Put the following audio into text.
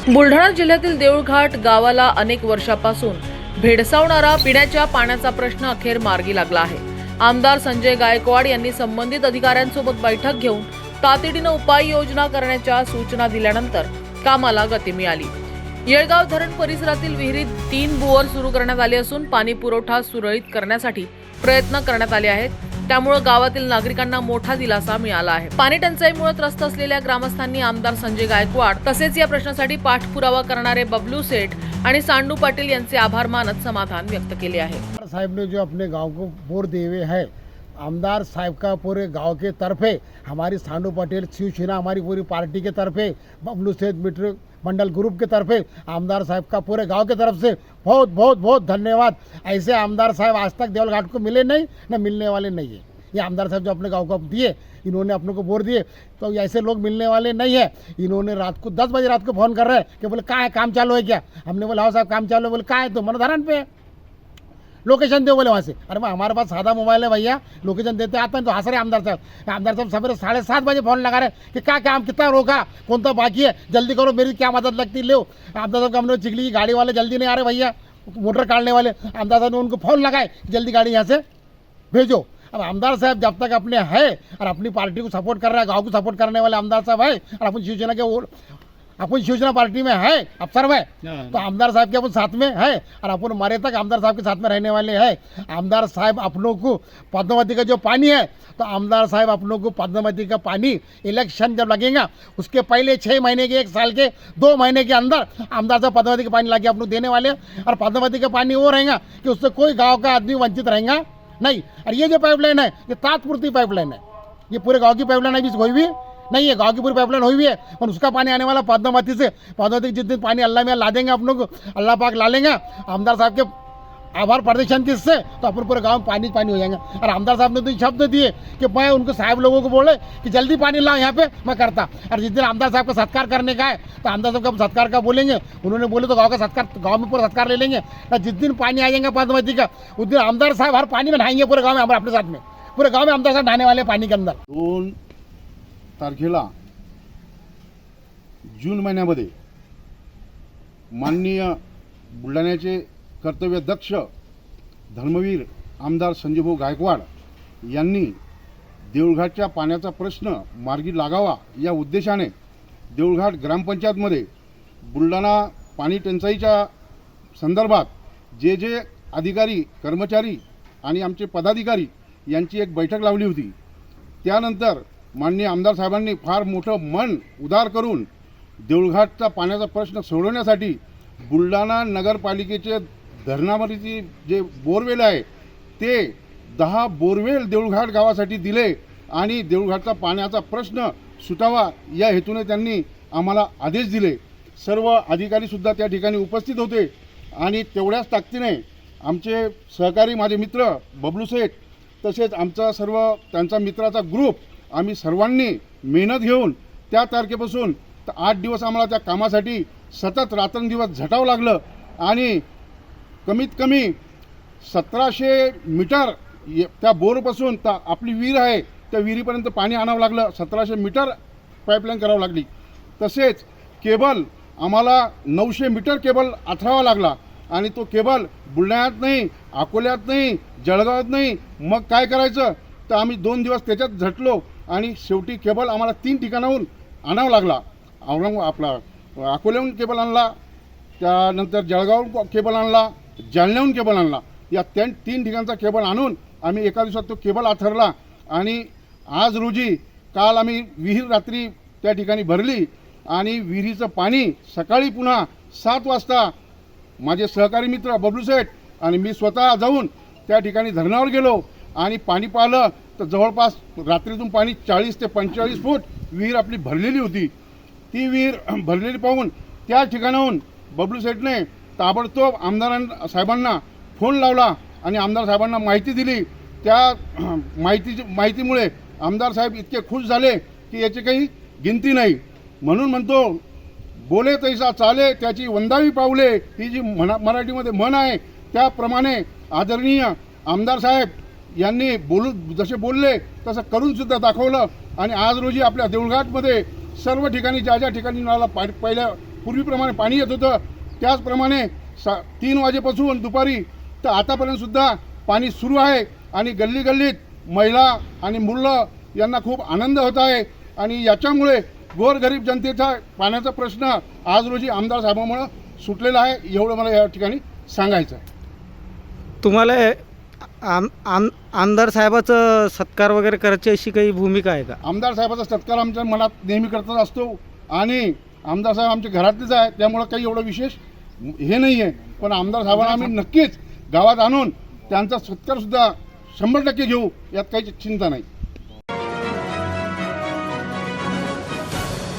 बुलढाणा जिल्ह्यातील देऊळघाट गावाला अनेक वर्षापासून भेडसावणारा पिण्याच्या पाण्याचा प्रश्न अखेर मार्गी लागला आहे। आमदार संजय गायकवाड यांनी संबंधित अधिकाऱ्यांसोबत बैठक घेऊन तातडीने उपाययोजना करण्याच्या सूचना दिल्यानंतर कामाला गती मिळाली। येळगाव धरण परिसरातील विहिरीत 3 बोअर सुरू करण्यात आले असून पाणी पुरवठा सुरळीत करण्यासाठी प्रयत्न करण्यात आले आहेत। त्यामुळे गावातील नागरिकांना मोठा दिलासा मिळाला आहे। पाणी टंचाईमुळे त्रस्त असलेल्या ग्रामस्थांनी आमदार संजय गायकवाड तसेच या प्रश्नासाठी पाठपुरावा करणारे बबलू सेठ आणि सांडू पाटील यांचे आभार मानत समाधान व्यक्त केले आहे। साहब ने जो अपने गांव को बोर दिए हुए है, आमदार साहब का पूरे गांव के तरफे, हमारी सांडू पटेल शिवसेना हमारी पूरी पार्टी के तरफे, बबलू सेठ मित्र मंडल ग्रुप के तरफे आमदार साहब का पूरे गांव के तरफ से बहुत बहुत बहुत धन्यवाद। ऐसे आमदार साहब आज तक देवलघाट को मिले नहीं, न मिलने वाले नहीं है। ये आमदार साहब जो अपने गांव को दिए, इन्होंने अपने को बोर दिए, तो ऐसे लोग मिलने वाले नहीं है। इन्होंने रात को 10 बजे रात को फ़ोन कर रहे हैं कि बोले कहाँ है, काम चालू है क्या? हमने बोला हाँ साहब काम चालू है। बोले कहाँ है? तो मन धरण पे है, लोकेशन दो बोले वहाँ से। अरे हमारे पास सादा मोबाइल है भैया, लोकेशन देते आता है तो हंस रहे आमदार साहब सवेरे 7:30 बजे फ़ोन लगा रहे कि क्या काम कितना रोका, कौन सा बाकी है, जल्दी करो, मेरी क्या मदद लगती लो। आमदार साहब हमने चिखली की गाड़ी वाले जल्दी नहीं आ रहे भैया, मोटर काटने वाले। आमदार साहब ने उनको फ़ोन लगाए जल्दी गाड़ी यहाँ से भेजो। अब आमदार साहब जब तक अपने है और अपनी पार्टी को सपोर्ट कर रहा है, गांव को सपोर्ट करने वाले आमदार साहब है, और अपन शिवसेना के अपन शिवसेना पार्टी में है, अफसर में, तो आमदार साहब के अपन साथ में है और अपन मरे तक आमदार साहब के साथ में रहने वाले हैं। आमदार साहब अपनों को पद्मावती का जो पानी है, तो आमदार साहब अपनों को पद्मावती का पानी इलेक्शन जब लगेगा उसके पहले 6 महीने के, 1 साल के, 2 महीने के अंदर आमदार साहब पद्मावती का पानी लाके अपनों देने वाले हैं। और पद्मावती का पानी वो रहेगा कि उससे कोई गाँव का आदमी वंचित रहेगा नहीं। और ये जो पाइपलाइन है ये तात्पुरती पाइपलाइन है, ये पूरे गांव की पाइपलाइन अभी हुई भी नहीं है, गांव की पूरी पाइपलाइन हुई भी है, और उसका पानी आने वाला पद्मावती से। पद्मावती जिस दिन पानी अल्लाह में ला देंगे अपनों को, अल्लाह पाक ला लेंगे आमदार साहब के आभार प्रदर्शन किससे, तो अपन पूरे गांव में पानी पानी हो जाएंगे। और आमदार साहब ने तो शब्द दिए कि मैं उनको साहब लोगों को बोले कि जल्दी पानी लाओ यहाँ पे, मैं करता। और जिस दिन आमदार साहब का सत्कार करने का है तो आमदार साहब का सत्कार का बोलेंगे, उन्होंने बोले तो गाँव का सत्कार, गाँव में पूरा सत्कार ले लेंगे। और जिस दिन पानी आ जाएगा पद्मावती का, उस दिन आमदार साहब हर पानी में नहाएंगे पूरे गाँव में, हमारे अपने साथ में पूरे गाँव में आमदार साहब नहाने वाले पानी के अंदर। 2 तारखेला जून महिन्यामध्ये माननीय बुलढाण्याचे कर्तव्यदक्ष धर्मवीर आमदार संजयभाऊ गायकवाड यांनी देऊळघाटच्या पाण्याचा प्रश्न मार्गी लागावा या उद्देशाने देऊळघाट ग्रामपंचायतमध्ये बुलढाणा पाणी टंचाईच्या संदर्भात जे जे अधिकारी, कर्मचारी आणि आमचे पदाधिकारी यांची एक बैठक लावली होती। त्यानंतर माननीय आमदार साहेबांनी फार मोठं मन उदार करून देऊळघाटचा पाण्याचा प्रश्न सोडवण्यासाठी बुलढाणा नगरपालिकेचे धरणावरती जे बोरवेल आहे ते 10 बोरवेल देऊळघाट गावासाठी दिले आणि देऊळघाटचा पाण्याचा प्रश्न सुटावा या हेतूने त्यांनी आम्हाला आदेश दिले। सर्व अधिकारीसुद्धा त्या ठिकाणी उपस्थित होते आणि तेवढ्याच ताकदीने आमचे सहकारी, माझे मित्र बबलू सेठ तसेच आमचा सर्व त्यांचा मित्राचा ग्रुप, आम्ही सर्वांनी मेहनत घेऊन त्या तारखेपासून 8 दिवस आम्हाला त्या कामासाठी सतत रात्रंदिवस झटावं लागलं आणि कमीत कमी 1700 मीटर त्या बोरपासून तर आपली विहीर आहे त्या विहिरीपर्यंत पाणी आणावं लागलं। 1700 मीटर पाईपलाईन करावं लागली। तसेच केबल आम्हाला 900 मीटर केबल आथरावा लागला आणि तो केबल बुलढाण्यात नाही, अकोल्यात नाही, जळगावात नाही। मग काय करायचं तर आम्ही 2 दिवस त्याच्यात झटलो आणि शेवटी केबल आम्हाला 3 ठिकाणाहून आणावं लागला। आपला अकोल्याहून केबल आणला, त्यानंतर जळगावहून केबल आणला, जालन्याहून केबल आणला। या 3 ठिकाणचा केबल आणून आम्ही एका दिवसात तो केबल आथरला आणि आज रोजी काल आम्ही विहीर रात्री त्या ठिकाणी भरली आणि विहिरीचं पाणी सकाळी पुन्हा 7 वाजता माझे सहकारी मित्र बबलू सेठ आणि मी स्वतः जाऊन त्या ठिकाणी धरणावर गेलो आणि पाणी पाहिलं तर जवळपास रात्रीतून पाणी 40 ते 45 फूट विहीर आपली भरलेली होती। ती विहीर भरलेली पाहून त्या ठिकाणाहून बबलू सेठने ताबडतोब आमदार साहेबांना फोन लावला आणि आमदार साहेबांना माहिती दिली। त्या माहितीमुळे आमदार साहेब इतके खुश झाले की याची काही गिनती नाही। म्हणून म्हणतो बोले तैसा चाले त्याची वंदावी पावले, ही जी मराठीमध्ये म्हण आहे त्याप्रमाणे आदरणीय आमदार साहेब यांनी जसे बोलले तसं करून सुद्धा दाखवलं आणि आज रोजी आपल्या देऊळघाटमध्ये सर्व ठिकाणी ज्या ज्या ठिकाणी नळाला पहिल्या पूर्वीप्रमाणे पाणी येत होतं त्याचप्रमाणे 3 वाजेपासून दुपारी तर आतापर्यंतसुद्धा पाणी सुरू आहे आणि गल्ली गल्लीत महिला आणि मुलं यांना खूप आनंद होत आहे आणि याच्यामुळे गोरगरीब जनतेचा पाण्याचा प्रश्न आज रोजी आमदार साहेबांमुळे सुटलेला आहे एवढं मला या ठिकाणी सांगायचं आहे. तुम्हाला आमदार साहेबाचं सत्कार वगैरे करायची अशी काही भूमिका आहे का? आमदार साहेबाचा सत्कार आमच्या मनात नेहमी करतच असतो आणि आमदार साहेब आमच्या घरातलेच आहे त्यामुळं काही एवढं विशेष हे नाही आहे. पण आमदार साहेबांना आम्ही नक्कीच गावात आणून त्यांचा सत्कारसुद्धा 100% घेऊ यात काही चिंता नाही.